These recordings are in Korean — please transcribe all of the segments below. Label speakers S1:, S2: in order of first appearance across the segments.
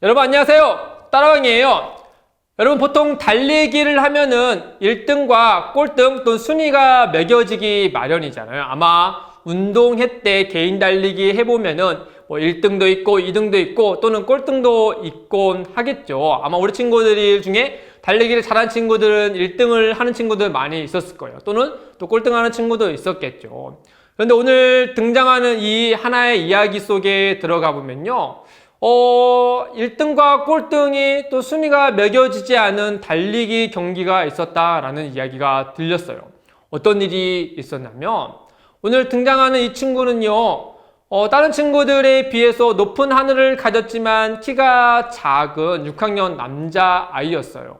S1: 여러분 안녕하세요. 따라왕이에요. 여러분 보통 달리기를 하면은 1등과 꼴등 또는 순위가 매겨지기 마련이잖아요. 아마 운동회 때 개인 달리기 해보면은 뭐 1등도 있고 2등도 있고 또는 꼴등도 있곤 하겠죠. 아마 우리 친구들 중에 달리기를 잘하는 친구들은 1등을 하는 친구들 많이 있었을 거예요. 또는 또 꼴등하는 친구도 있었겠죠. 그런데 오늘 등장하는 이 하나의 이야기 속에 들어가 보면요. 1등과 꼴등이 또 순위가 매겨지지 않은 달리기 경기가 있었다라는 이야기가 들렸어요. 어떤 일이 있었냐면 오늘 등장하는 이 친구는요. 다른 친구들에 비해서 높은 하늘을 가졌지만 키가 작은 6학년 남자아이였어요.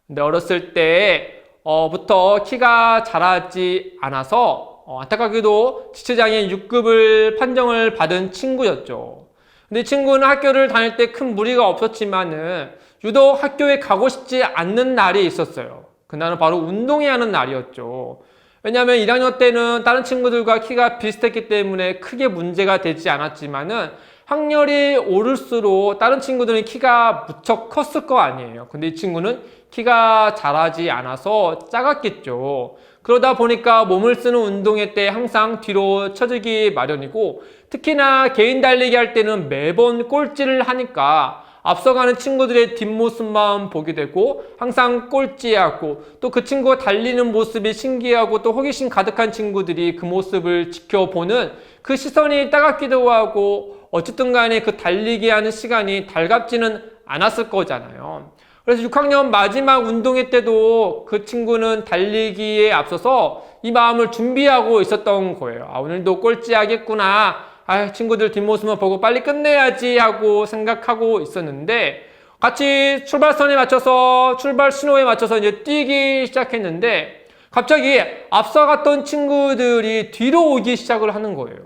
S1: 근데 어렸을 때부터 키가 자라지 않아서 안타깝게도 지체장애 6급을 판정을 받은 친구였죠. 근데 이 친구는 학교를 다닐 때 큰 무리가 없었지만은 유독 학교에 가고 싶지 않는 날이 있었어요. 그날은 바로 운동해야 하는 날이었죠. 왜냐하면 1학년 때는 다른 친구들과 키가 비슷했기 때문에 크게 문제가 되지 않았지만은 학년이 오를수록 다른 친구들은 키가 무척 컸을 거 아니에요. 근데 이 친구는 키가 자라지 않아서 작았겠죠. 그러다 보니까 몸을 쓰는 운동회 때 항상 뒤로 처지기 마련이고 특히나 개인 달리기 할 때는 매번 꼴찌를 하니까 앞서가는 친구들의 뒷모습만 보게 되고 항상 꼴찌하고 또 그 친구가 달리는 모습이 신기하고 또 호기심 가득한 친구들이 그 모습을 지켜보는 그 시선이 따갑기도 하고 어쨌든 간에 그 달리기 하는 시간이 달갑지는 않았을 거잖아요. 그래서 6학년 마지막 운동회 때도 그 친구는 달리기에 앞서서 이 마음을 준비하고 있었던 거예요. 오늘도 꼴찌 하겠구나. 친구들 뒷모습만 보고 빨리 끝내야지 하고 생각하고 있었는데 같이 출발선에 맞춰서 출발 신호에 맞춰서 이제 뛰기 시작했는데 갑자기 앞서갔던 친구들이 뒤로 오기 시작을 하는 거예요.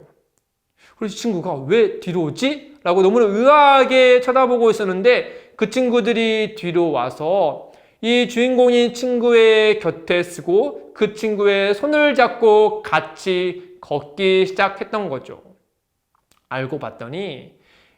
S1: 그래서 이 친구가 왜 뒤로 오지? 라고 너무나 의아하게 쳐다보고 있었는데 그 친구들이 뒤로 와서 이 주인공인 친구의 곁에 서고 그 친구의 손을 잡고 같이 걷기 시작했던 거죠. 알고 봤더니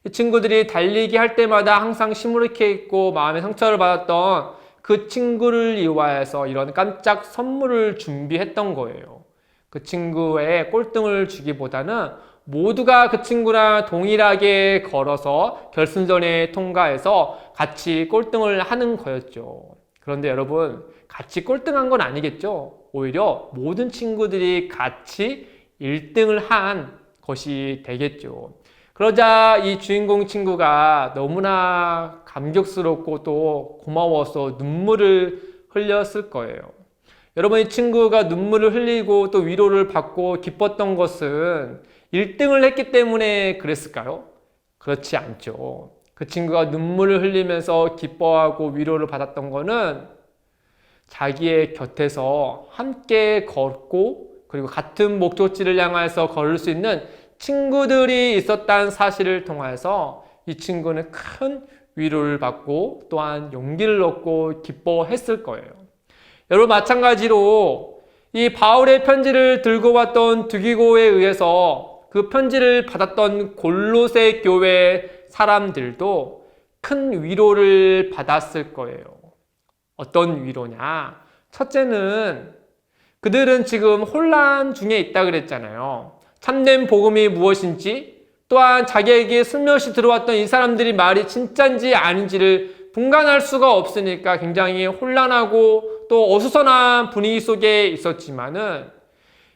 S1: 이 친구들이 달리기 할 때마다 항상 시무룩해 있고 마음의 상처를 받았던 그 친구를 이용해서 이런 깜짝 선물을 준비했던 거예요. 그 친구의 꼴등을 주기보다는 모두가 그 친구랑 동일하게 걸어서 결승전에 통과해서 같이 꼴등을 하는 거였죠. 그런데 여러분, 같이 꼴등한 건 아니겠죠? 오히려 모든 친구들이 같이 1등을 한 것이 되겠죠. 그러자 이 주인공 친구가 너무나 감격스럽고 또 고마워서 눈물을 흘렸을 거예요. 여러분, 이 친구가 눈물을 흘리고 또 위로를 받고 기뻤던 것은 1등을 했기 때문에 그랬을까요? 그렇지 않죠. 그 친구가 눈물을 흘리면서 기뻐하고 위로를 받았던 거는 자기의 곁에서 함께 걷고 그리고 같은 목적지를 향해서 걸을 수 있는 친구들이 있었다는 사실을 통해서 이 친구는 큰 위로를 받고 또한 용기를 얻고 기뻐했을 거예요. 여러분, 마찬가지로 이 바울의 편지를 들고 왔던 두기고에 의해서 그 편지를 받았던 골로새 교회 사람들도 큰 위로를 받았을 거예요. 어떤 위로냐? 첫째는 그들은 지금 혼란 중에 있다 그랬잖아요. 참된 복음이 무엇인지 또한 자기에게 슬며시 들어왔던 이 사람들이 말이 진짜인지 아닌지를 분간할 수가 없으니까 굉장히 혼란하고 또 어수선한 분위기 속에 있었지만은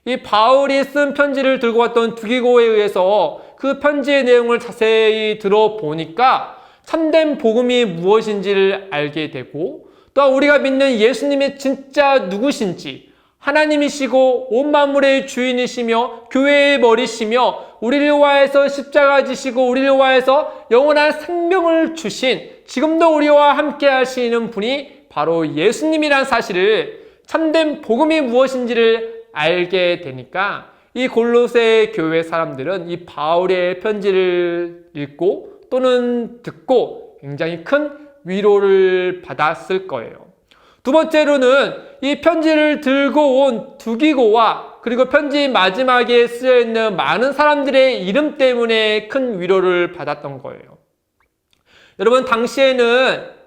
S1: 이 바울이 쓴 편지를 들고 왔던 두기고에 의해서 그 편지의 내용을 자세히 들어보니까 참된 복음이 무엇인지를 알게 되고 또한 우리가 믿는 예수님이 진짜 누구신지 하나님이시고 온 만물의 주인이시며 교회의 머리시며 우리를 위하여서 십자가 지시고 우리를 위하여서 영원한 생명을 주신 지금도 우리와 함께 하시는 분이 바로 예수님이란 사실을 참된 복음이 무엇인지를 알게 되니까 이 골로새 교회 사람들은 이 바울의 편지를 읽고 또는 듣고 굉장히 큰 위로를 받았을 거예요. 두 번째로는 이 편지를 들고 온 두기고와 그리고 편지 마지막에 쓰여 있는 많은 사람들의 이름 때문에 큰 위로를 받았던 거예요. 여러분, 당시에는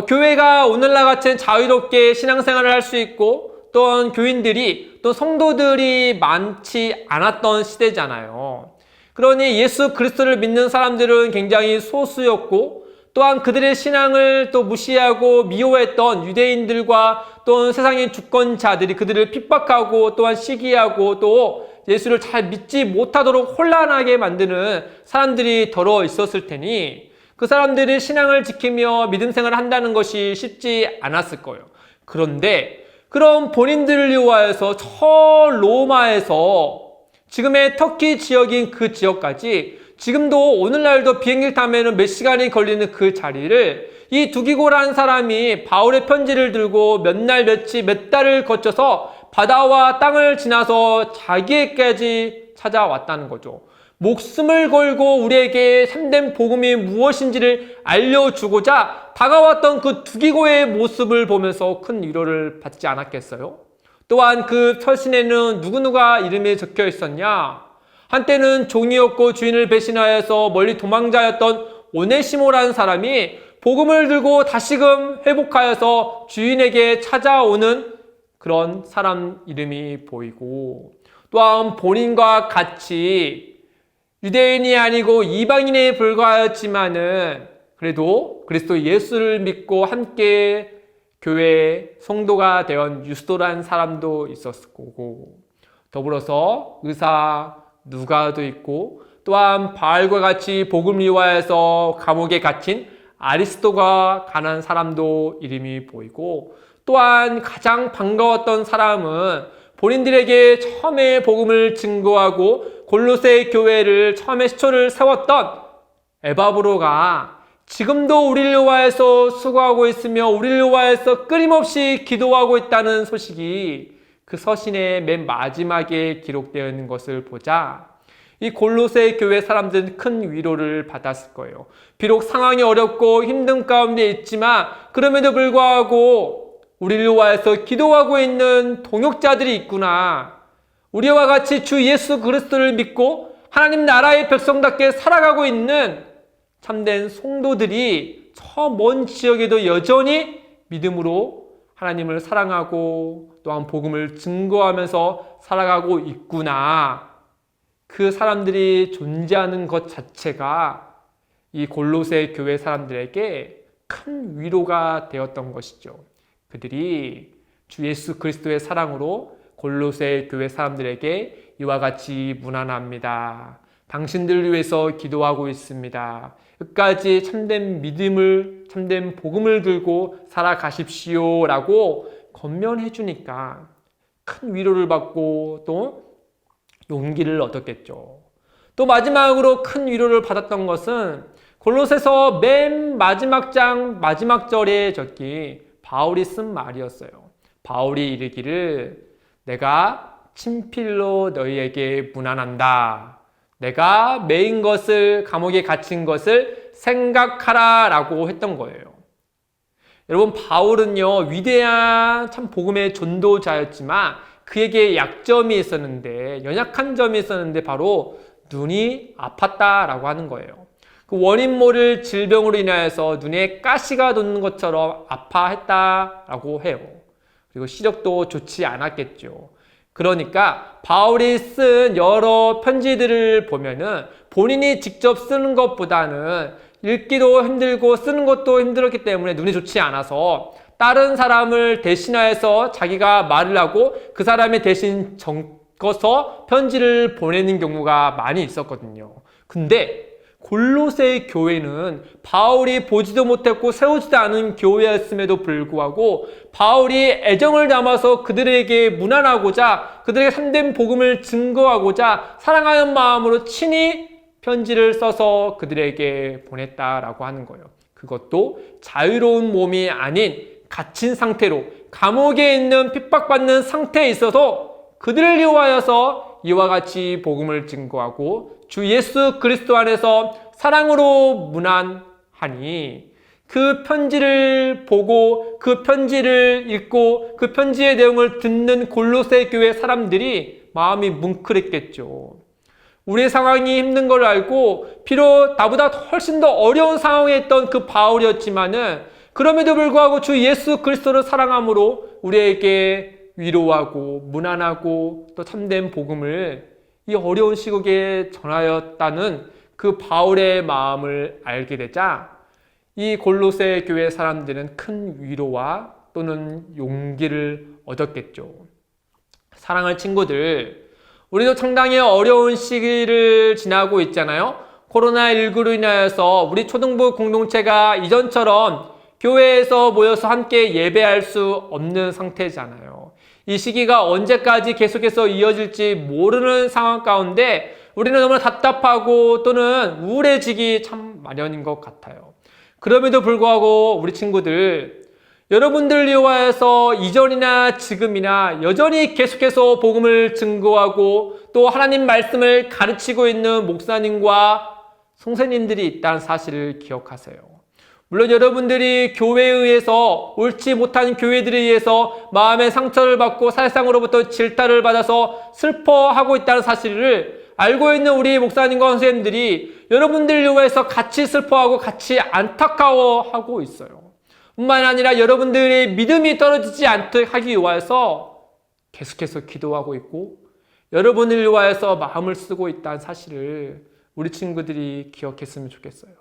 S1: 교회가 오늘날 같은 자유롭게 신앙생활을 할 수 있고 또한 교인들이 또 성도들이 많지 않았던 시대잖아요. 그러니 예수 그리스도를 믿는 사람들은 굉장히 소수였고 또한 그들의 신앙을 또 무시하고 미워했던 유대인들과 또한 세상의 주권자들이 그들을 핍박하고 또한 시기하고 또 예수를 잘 믿지 못하도록 혼란하게 만드는 사람들이 더러 있었을 테니 그 사람들이 신앙을 지키며 믿음 생활을 한다는 것이 쉽지 않았을 거예요. 그런데 그럼 본인들을 위하여서 저 로마에서 지금의 터키 지역인 그 지역까지 지금도 오늘날도 비행기를 타면 몇 시간이 걸리는 그 자리를 이 두기고라는 사람이 바울의 편지를 들고 몇 날 며칠 몇 달을 거쳐서 바다와 땅을 지나서 자기에게까지 찾아왔다는 거죠. 목숨을 걸고 우리에게 참된 복음이 무엇인지를 알려주고자 다가왔던 그 두기고의 모습을 보면서 큰 위로를 받지 않았겠어요? 또한 그 서신에는 누구누가 이름이 적혀 있었냐? 한때는 종이었고 주인을 배신하여서 멀리 도망자였던 오네시모라는 사람이 복음을 들고 다시금 회복하여서 주인에게 찾아오는 그런 사람 이름이 보이고, 또한 본인과 같이 유대인이 아니고 이방인에 불과하였지만은 그래도 그리스도 예수를 믿고 함께 교회 성도가 되었던 유스도라는 사람도 있었을 거고, 더불어서 의사 누가도 있고, 또한 바알과 같이 복음을 위하여서 감옥에 갇힌 아리스도가 가난 사람도 이름이 보이고, 또한 가장 반가웠던 사람은 본인들에게 처음에 복음을 증거하고 골로새 교회를 처음에 시초를 세웠던 에바브로가 지금도 우리를 위하여서 수고하고 있으며 우리를 위하여서 끊임없이 기도하고 있다는 소식이 그 서신의 맨 마지막에 기록되어 있는 것을 보자 이 골로새 교회 사람들은 큰 위로를 받았을 거예요. 비록 상황이 어렵고 힘든 가운데 있지만 그럼에도 불구하고 우리를 위하여서 기도하고 있는 동역자들이 있구나. 우리와 같이 주 예수 그리스도를 믿고 하나님 나라의 백성답게 살아가고 있는 참된 성도들이 저 먼 지역에도 여전히 믿음으로 하나님을 사랑하고 또한 복음을 증거하면서 살아가고 있구나. 그 사람들이 존재하는 것 자체가 이 골로새 교회 사람들에게 큰 위로가 되었던 것이죠. 그들이 주 예수 그리스도의 사랑으로 골로새 교회 사람들에게 이와 같이 문안합니다. 당신들을 위해서 기도하고 있습니다. 끝까지 참된 믿음을, 참된 복음을 들고 살아가십시오 라고 권면해 주니까 큰 위로를 받고 또 용기를 얻었겠죠. 또 마지막으로 큰 위로를 받았던 것은 골로새서 맨 마지막 장 마지막 절에 적힌 바울이 쓴 말이었어요. 바울이 이르기를 내가 친필로 너희에게 문안한다. 내가 매인 것을 감옥에 갇힌 것을 생각하라 라고 했던 거예요. 여러분 바울은요 위대한 참 복음의 전도자였지만 그에게 약점이 있었는데 연약한 점이 있었는데 바로 눈이 아팠다라고 하는 거예요. 그 원인 모를 질병으로 인하여서 눈에 가시가 돋는 것처럼 아파했다라고 해요. 그리고 시력도 좋지 않았겠죠. 그러니까 바울이 쓴 여러 편지들을 보면은 본인이 직접 쓰는 것보다는 읽기도 힘들고 쓰는 것도 힘들었기 때문에 눈이 좋지 않아서 다른 사람을 대신하여서 자기가 말을 하고 그 사람의 대신 적어서 편지를 보내는 경우가 많이 있었거든요. 근데 골로새 교회는 바울이 보지도 못했고 세우지도 않은 교회였음에도 불구하고 바울이 애정을 담아서 그들에게 문안하고자 그들에게 참된 복음을 증거하고자 사랑하는 마음으로 친히 편지를 써서 그들에게 보냈다라고 하는 거예요. 그것도 자유로운 몸이 아닌 갇힌 상태로 감옥에 있는 핍박받는 상태에 있어서 그들을 위하여서 이와 같이 복음을 증거하고 주 예수 그리스도 안에서 사랑으로 문안하니 그 편지를 보고 그 편지를 읽고 그 편지의 내용을 듣는 골로새 교회 사람들이 마음이 뭉클했겠죠. 우리의 상황이 힘든 걸 알고 비록 나보다 훨씬 더 어려운 상황에 있던 그 바울이었지만은 그럼에도 불구하고 주 예수 그리스도를 사랑함으로 우리에게 위로하고 무난하고 또 참된 복음을 이 어려운 시국에 전하였다는 그 바울의 마음을 알게 되자 이 골로새 교회 사람들은 큰 위로와 또는 용기를 얻었겠죠. 사랑하는 친구들, 우리도 상당히 어려운 시기를 지나고 있잖아요. 코로나19로 인하여서 우리 초등부 공동체가 이전처럼 교회에서 모여서 함께 예배할 수 없는 상태잖아요. 이 시기가 언제까지 계속해서 이어질지 모르는 상황 가운데 우리는 너무나 답답하고 또는 우울해지기 참 마련인 것 같아요. 그럼에도 불구하고 우리 친구들, 여러분들을 위하여서 이전이나 지금이나 여전히 계속해서 복음을 증거하고 또 하나님 말씀을 가르치고 있는 목사님과 선생님들이 있다는 사실을 기억하세요. 물론 여러분들이 교회에 의해서 옳지 못한 교회들에 의해서 마음의 상처를 받고 사회상으로부터 질타를 받아서 슬퍼하고 있다는 사실을 알고 있는 우리 목사님과 선생님들이 여러분들을 위해서 같이 슬퍼하고 같이 안타까워하고 있어요. 뿐만 아니라 여러분들의 믿음이 떨어지지 않도록 하기 위해서 계속해서 기도하고 있고 여러분을 위하여서 마음을 쓰고 있다는 사실을 우리 친구들이 기억했으면 좋겠어요.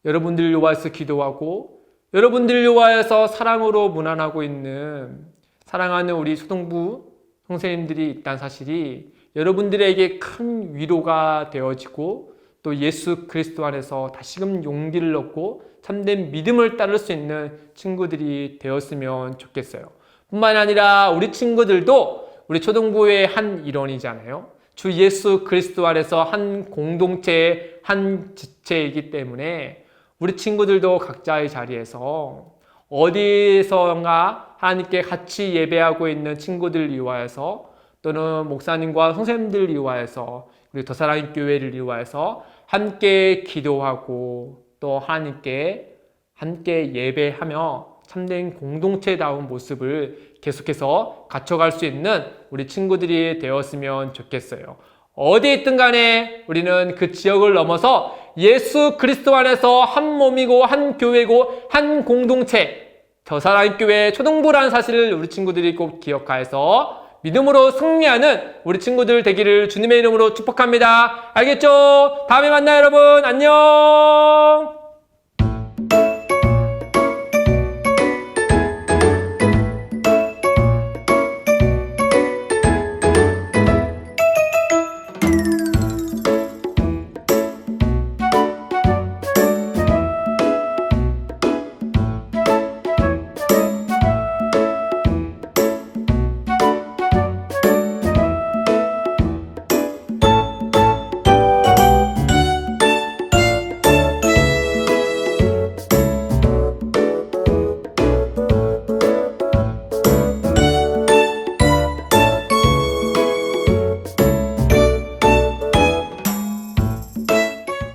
S1: 여러분들을 위하여서 기도하고 여러분들을 위하여서 사랑으로 문안하고 있는 사랑하는 우리 초등부 선생님들이 있다는 사실이 여러분들에게 큰 위로가 되어지고 또 예수 그리스도 안에서 다시금 용기를 얻고 참된 믿음을 따를 수 있는 친구들이 되었으면 좋겠어요. 뿐만 아니라 우리 친구들도 우리 초등부의 한 일원이잖아요. 주 예수 그리스도 안에서 한 공동체의 한 지체이기 때문에 우리 친구들도 각자의 자리에서 어디선가 하나님께 같이 예배하고 있는 친구들을 위하여서 또는 목사님과 선생님들을 위하여서 우리 더사랑의 교회를 위하여서 함께 기도하고 또 하나님께 함께 예배하며 참된 공동체다운 모습을 계속해서 갖춰갈 수 있는 우리 친구들이 되었으면 좋겠어요. 어디에 있든 간에 우리는 그 지역을 넘어서 예수 그리스도 안에서 한 몸이고 한 교회고 한 공동체 더사랑의 교회 초등부라는 사실을 우리 친구들이 꼭 기억하여서 믿음으로 승리하는 우리 친구들 되기를 주님의 이름으로 축복합니다. 알겠죠? 다음에 만나요, 여러분. 안녕.